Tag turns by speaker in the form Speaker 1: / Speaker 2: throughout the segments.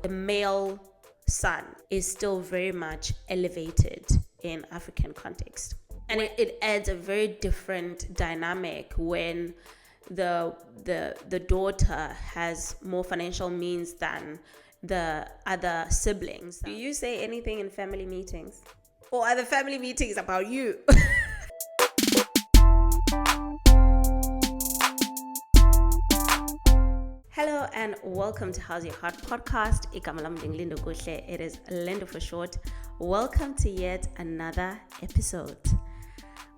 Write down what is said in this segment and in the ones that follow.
Speaker 1: the male son is still very much elevated in African context. And it adds a very different dynamic when the daughter has more financial means than the other siblings. Do you say anything in family meetings? Or are the family meetings about you? Hello and welcome to How's Your Heart podcast. It is Lindo for short. Welcome to yet another episode.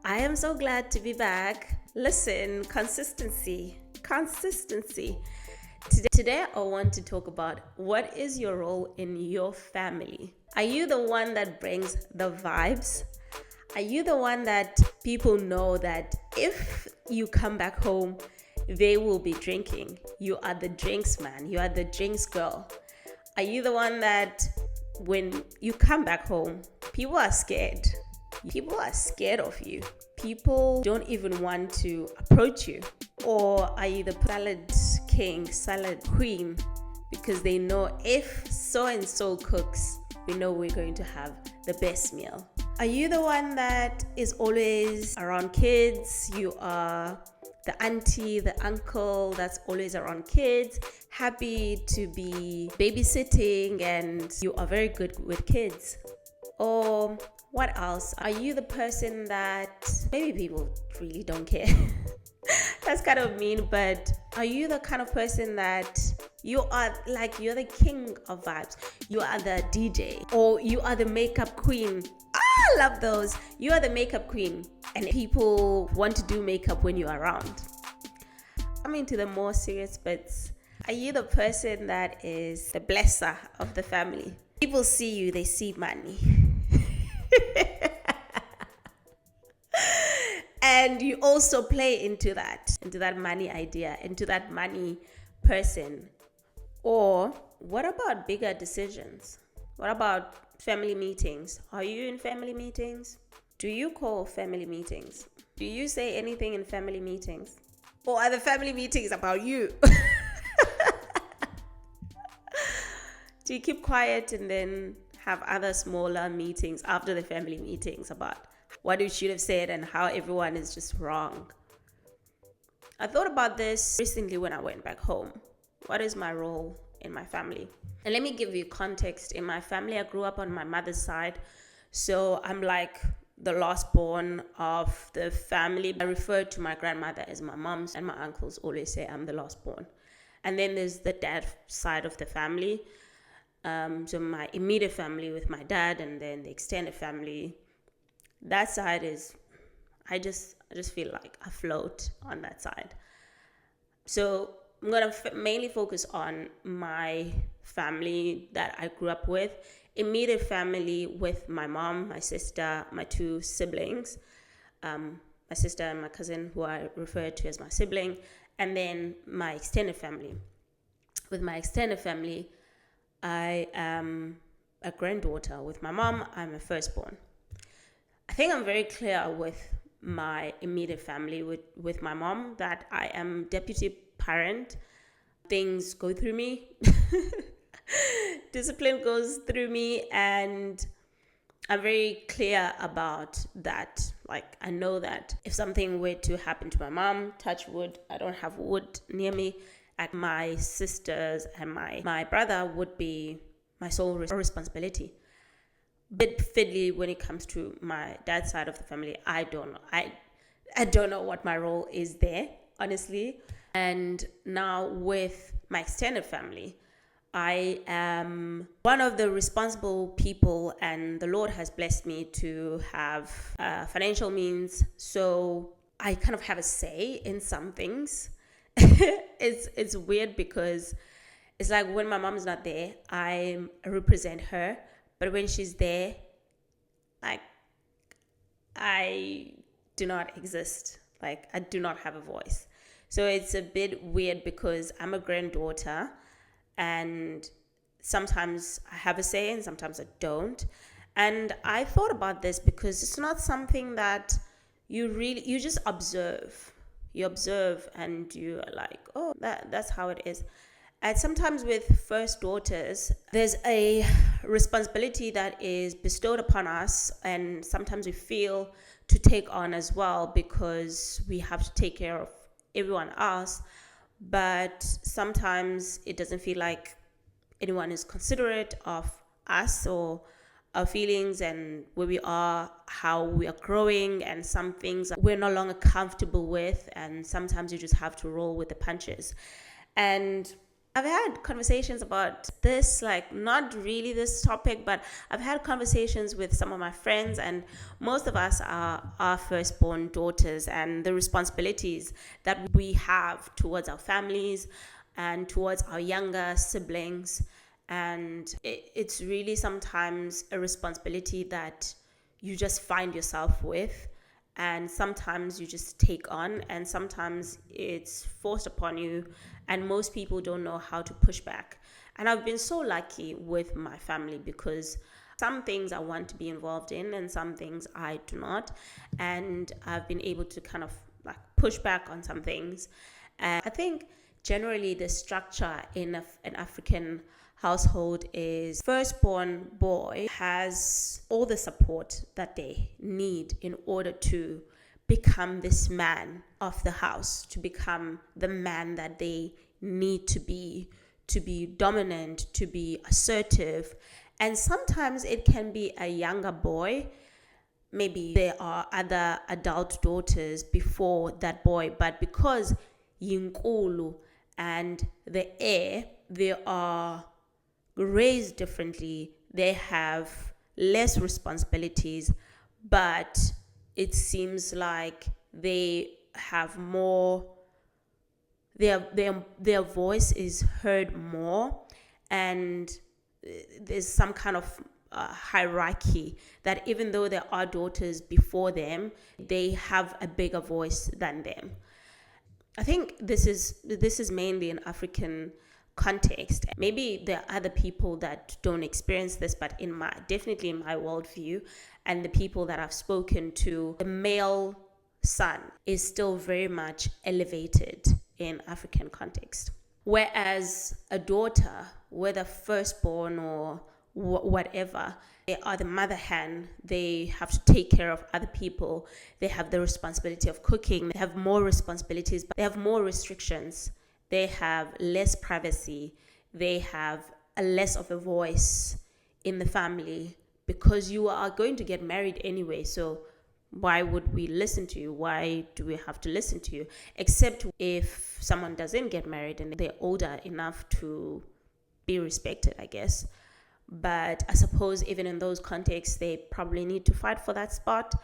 Speaker 1: I am so glad to be back. Listen, consistency. Today I want to talk about what is your role in your family. Are you the one that brings the vibes? Are you the one that people know that if you come back home, they will be drinking? You are the drinks man. You are the drinks girl. Are you the one that when you come back home, people are scared? People are scared of you. People don't even want to approach you. Or are you the salad king, salad queen? Because they know if so-and-so cooks, we know we're going to have the best meal. Are you the one that is always around kids? You are the auntie, the uncle that's always around kids, happy to be babysitting, and you are very good with kids. Or what else? Are you the person that maybe people really don't care? That's kind of mean, but are you the kind of person that you're the king of vibes? You are the DJ, or you are the makeup queen. I love those. You are the makeup queen, and people want to do makeup when you're around. I'm into the more serious bits. Are you the person that is the blesser of the family? People see you, they see money. And you also play into that money idea, into that money person. Or what about bigger decisions? What about family meetings? Are you in family meetings? Do you call family meetings? Do you say anything in family meetings? Or are the family meetings about you? Do you keep quiet and then have other smaller meetings after the family meetings about what you should have said and how everyone is just wrong? I thought about this recently when I went back home. What is my role in my family? And let me give you context. In my family, I grew up on my mother's side. So I'm like the last born of the family. I refer to my grandmother as my mom's, and my uncles always say I'm the last born. And then there's the dad side of the family. So my immediate family with my dad, and then the extended family. That side is, I just feel like I float on that side. So I'm going to mainly focus on my family that I grew up with. Immediate family with my mom, my sister, my two siblings. My sister and my cousin, who I refer to as my sibling. And then my extended family. With my extended family, I am a granddaughter. With my mom, I'm a firstborn. I think I'm very clear with my immediate family, with my mom, that I am deputy parent. Things go through me. Discipline goes through me, and I'm very clear about that. Like, I know that if something were to happen to my mom, touch wood, I don't have wood near me, like my sisters and my brother would be my sole responsibility. Bit fiddly when it comes to my dad's side of the family. I don't know. I don't know what my role is there, honestly. And now with my extended family, I am one of the responsible people, and the Lord has blessed me to have financial means. So I kind of have a say in some things. It's weird because it's like when my mom's not there, I represent her. But when she's there, like, I do not exist. Like, I do not have a voice. So it's a bit weird because I'm a granddaughter, and sometimes I have a say and sometimes I don't. And I thought about this because it's not something that you just observe. You observe and you're like, oh, that's how it is. And sometimes with first daughters, there's a responsibility that is bestowed upon us, and sometimes we feel to take on as well because we have to take care of everyone else. But sometimes it doesn't feel like anyone is considerate of us or our feelings and where we are, how we are growing, and some things we're no longer comfortable with, and sometimes you just have to roll with the punches. And I've had conversations about this, like not really this topic, but I've had conversations with some of my friends, and most of us are our firstborn daughters, and the responsibilities that we have towards our families and towards our younger siblings. And it's really sometimes a responsibility that you just find yourself with, and sometimes you just take on, and sometimes it's forced upon you, and most people don't know how to push back. And I've been so lucky with my family because some things I want to be involved in and some things I do not, and I've been able to kind of like push back on some things. And I think generally the structure in an African household is firstborn boy has all the support that they need in order to become this man of the house, to become the man that they need to be dominant, to be assertive. And sometimes it can be a younger boy. Maybe there are other adult daughters before that boy, but because yinkulu and the heir, they are raised differently, they have less responsibilities, but it seems like they have more, their voice is heard more, and there's some kind of hierarchy that even though there are daughters before them, they have a bigger voice than them. I think this is mainly an African context. Maybe there are other people that don't experience this, but definitely in my worldview and the people that I've spoken to, the male son is still very much elevated in African context. Whereas a daughter, whether firstborn or whatever, they are the mother hen. They have to take care of other people. They have the responsibility of cooking. They have more responsibilities, but they have more restrictions. They have less privacy. They have less of a voice in the family because you are going to get married anyway. So why would we listen to you? Why do we have to listen to you? Except if someone doesn't get married and they're older enough to be respected, I guess. But I suppose even in those contexts, they probably need to fight for that spot.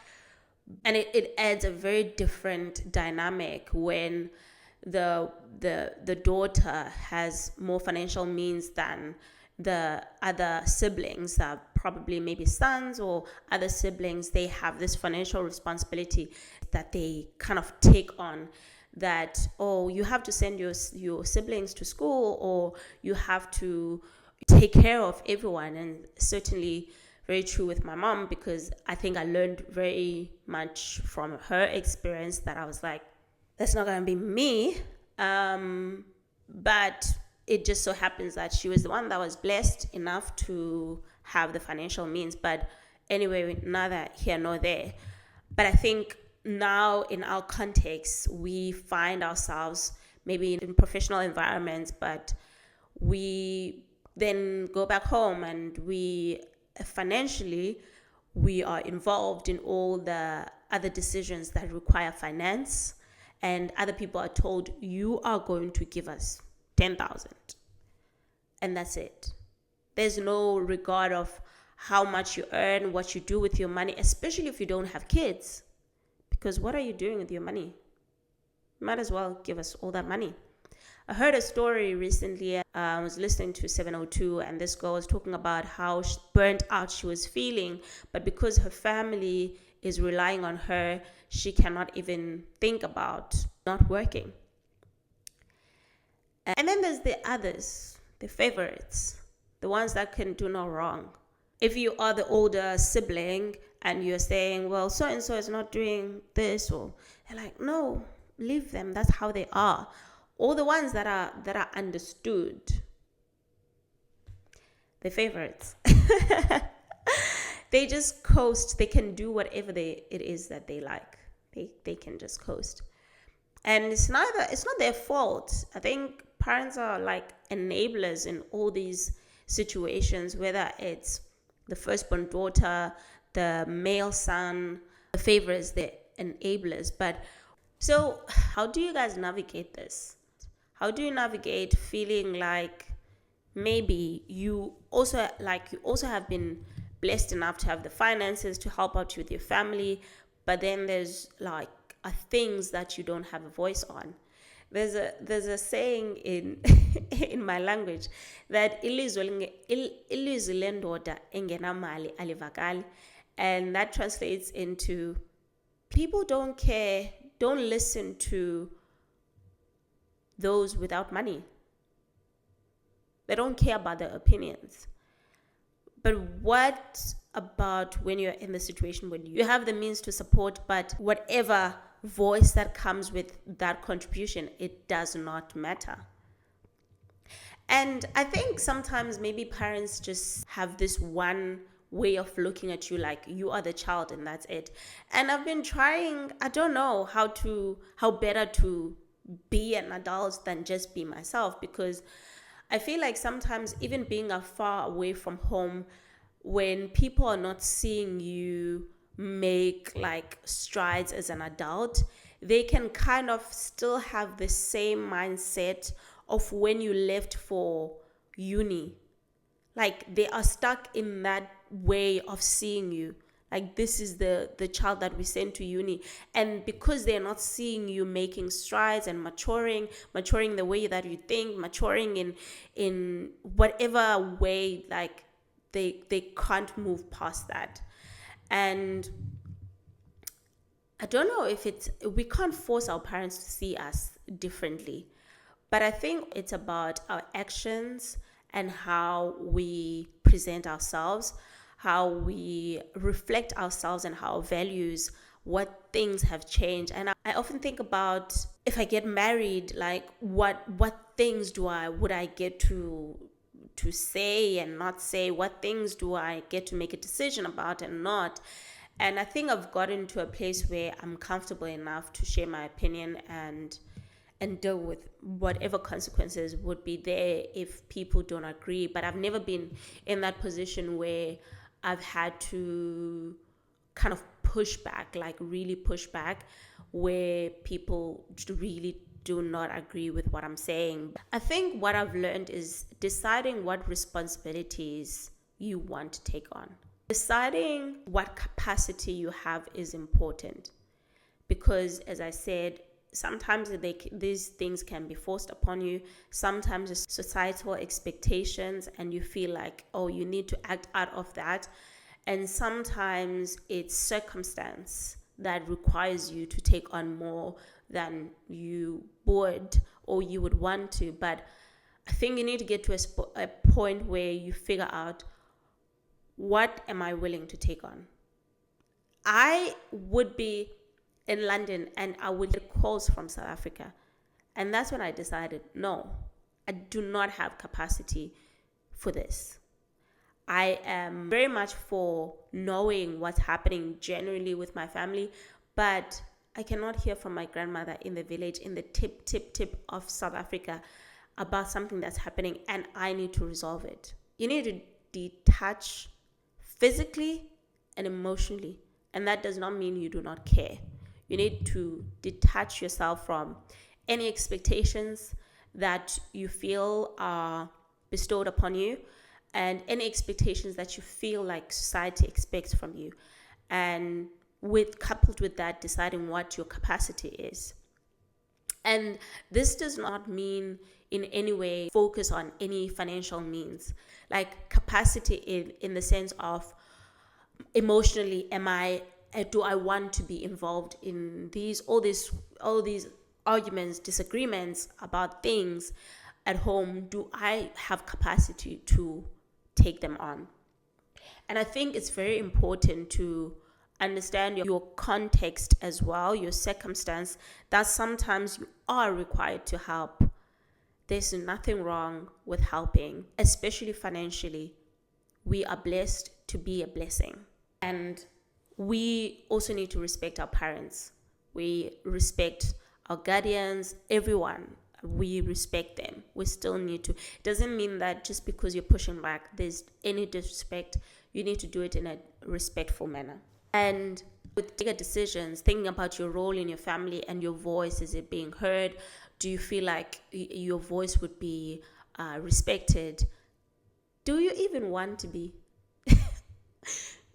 Speaker 1: And it adds a very different dynamic when the daughter has more financial means than the other siblings that probably maybe sons or other siblings. They have this financial responsibility that they kind of take on, that, oh, you have to send your siblings to school, or you have to take care of everyone. And certainly very true with my mom, because I think I learned very much from her experience that I was like, that's not going to be me. But it just so happens that she was the one that was blessed enough to have the financial means. But anyway, neither here nor there. But I think now in our context, we find ourselves maybe in professional environments, but we then go back home and we financially, we are involved in all the other decisions that require finance. And other people are told, you are going to give us 10,000. And that's it. There's no regard of how much you earn, what you do with your money, especially if you don't have kids. Because what are you doing with your money? You might as well give us all that money. I heard a story recently. I was listening to 702, and this girl was talking about how burnt out she was feeling. But because her family is relying on her, she cannot even think about not working. And then there's the others, the favorites, the ones that can do no wrong. If you are the older sibling and you're saying, well, so-and-so is not doing this, or you're like, no, leave them. That's how they are. or the ones that are understood, the favorites, they just coast. They can do whatever it is that they like. They can just coast. And it's not their fault. I think parents are like enablers in all these situations, whether it's the firstborn daughter, the male son, the favorites, the enablers. But so how do you guys navigate this? How do you navigate feeling like maybe you also have been blessed enough to have the finances to help out with your family, but then there's like things that you don't have a voice on? There's a saying in in my language that ilizwi lendoda engenamali alivakali, and that translates into people don't listen to those without money. They don't care about their opinions. But what about when you're in the situation when you have the means to support, but whatever voice that comes with that contribution, it does not matter? And I think sometimes maybe parents just have this one way of looking at you, like you are the child and that's it. And I've been trying, I don't know how better to be an adult than just be myself, because I feel like sometimes even being far away from home, when people are not seeing you make like strides as an adult, they can kind of still have the same mindset of when you left for uni. Like they are stuck in that way of seeing you. Like this is the child that we sent to uni. And because they're not seeing you making strides and maturing the way that you think, maturing in whatever way, like they can't move past that. And I don't know if we can't force our parents to see us differently, but I think it's about our actions and how we present ourselves, how we reflect ourselves and our values, what things have changed. And I often think about, if I get married, like what things would I get to say and not say? What things do I get to make a decision about and not? And I think I've gotten to a place where I'm comfortable enough to share my opinion and deal with whatever consequences would be there if people don't agree. But I've never been in that position where I've had to kind of push back, like really push back, where people really do not agree with what I'm saying. I think what I've learned is deciding what responsibilities you want to take on. Deciding what capacity you have is important, because as I said, sometimes these things can be forced upon you. Sometimes it's societal expectations and you feel like, oh, you need to act out of that. And sometimes it's circumstance that requires you to take on more than you would or you would want to. But I think you need to get to a point where you figure out, what am I willing to take on? I would be in London and I would get calls from South Africa. And that's when I decided, no, I do not have capacity for this. I am very much for knowing what's happening generally with my family, but I cannot hear from my grandmother in the village in the tip of South Africa about something that's happening, and I need to resolve it. You need to detach physically and emotionally, and that does not mean you do not care. You need to detach yourself from any expectations that you feel are bestowed upon you and any expectations that you feel like society expects from you. And coupled with that, deciding what your capacity is. And this does not mean in any way focus on any financial means. Like capacity in the sense of emotionally, do I want to be involved in all these arguments, disagreements about things at home? Do I have capacity to take them on? And I think it's very important to understand your context as well, your circumstance, that sometimes you are required to help there's nothing wrong with helping, especially financially. We are blessed to be a blessing. And we also need to respect our parents. We respect our guardians, everyone. We respect them. We still need to. It doesn't mean that just because you're pushing back, there's any disrespect. You need to do it in a respectful manner. And with bigger decisions, thinking about your role in your family and your voice, is it being heard? Do you feel like your voice would be respected? Do you even want to be?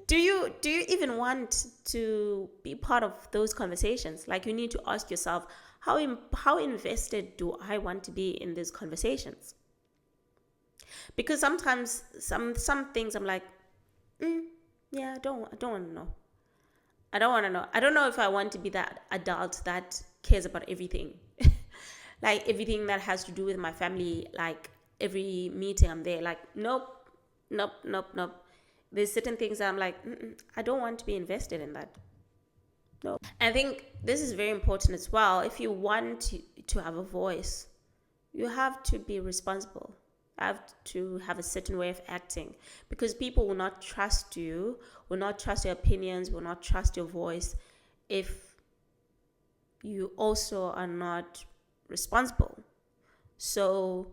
Speaker 1: Do you even want to be part of those conversations? Like, you need to ask yourself, how invested do I want to be in these conversations? Because sometimes some things I'm like, yeah, I don't want to know. I don't want to know. I don't know if I want to be that adult that cares about everything. Like, everything that has to do with my family, like every meeting I'm there, like, nope. There's certain things that I'm like, I don't want to be invested in that. No. I think this is very important as well. If you want to have a voice, you have to be responsible. You have to have a certain way of acting, because people will not trust you, will not trust your opinions, will not trust your voice if you also are not responsible. So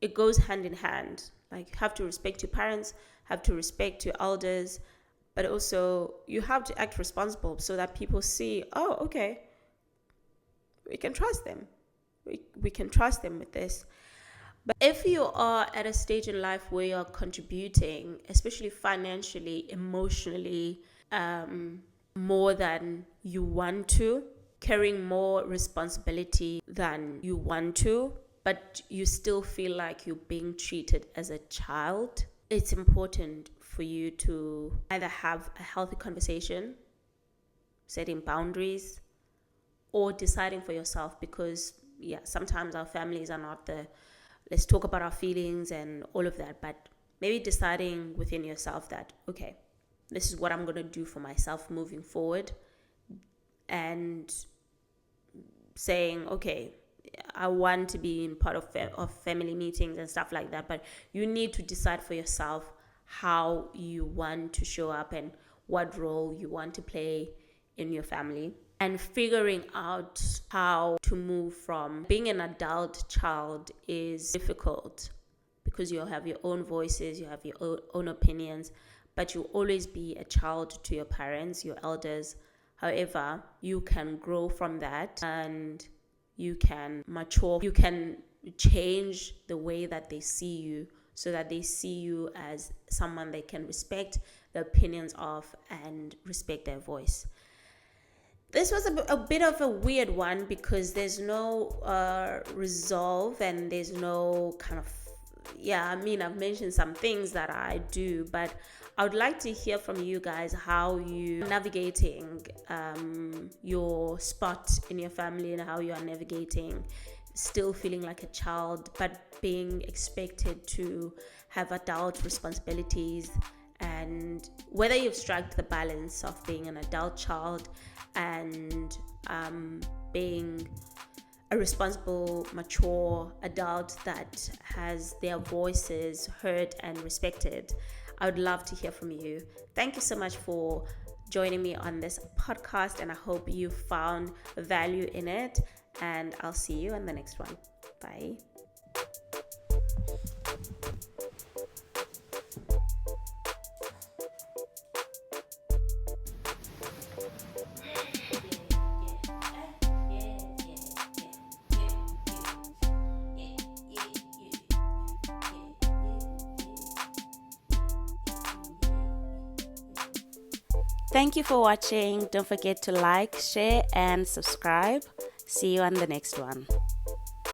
Speaker 1: it goes hand in hand. Like, you have to respect your parents, have to respect your elders, but also you have to act responsible so that people see, oh, okay, we can trust them. We can trust them with this. But if you are at a stage in life where you're contributing, especially financially, emotionally, more than you want to, carrying more responsibility than you want to, but you still feel like you're being treated as a child, it's important for you to either have a healthy conversation, setting boundaries, or deciding for yourself. Because, yeah, sometimes our families are not let's talk about our feelings and all of that, but maybe deciding within yourself that, okay, this is what I'm going to do for myself moving forward, and saying, okay, I want to be in part of family meetings and stuff like that, but you need to decide for yourself how you want to show up and what role you want to play in your family, and figuring out how to move from being an adult child is difficult, because you have your own voices, you have your own opinions, but you'll always be a child to your parents, your elders. However, you can grow from that, and you can mature, you can change the way that they see you, so that they see you as someone they can respect the opinions of and respect their voice. This was a bit of a weird one, because there's no resolve, and there's no kind of, I've mentioned some things that I do, but I would like to hear from you guys how you are navigating your spot in your family, and how you are navigating still feeling like a child but being expected to have adult responsibilities, and whether you've struck the balance of being an adult child and being a responsible, mature adult that has their voices heard and respected. I would love to hear from you. Thank you so much for joining me on this podcast, and I hope you found value in it, and I'll see you in the next one. Bye. Thank you for watching. Don't forget to like, share, and subscribe. See you on the next one.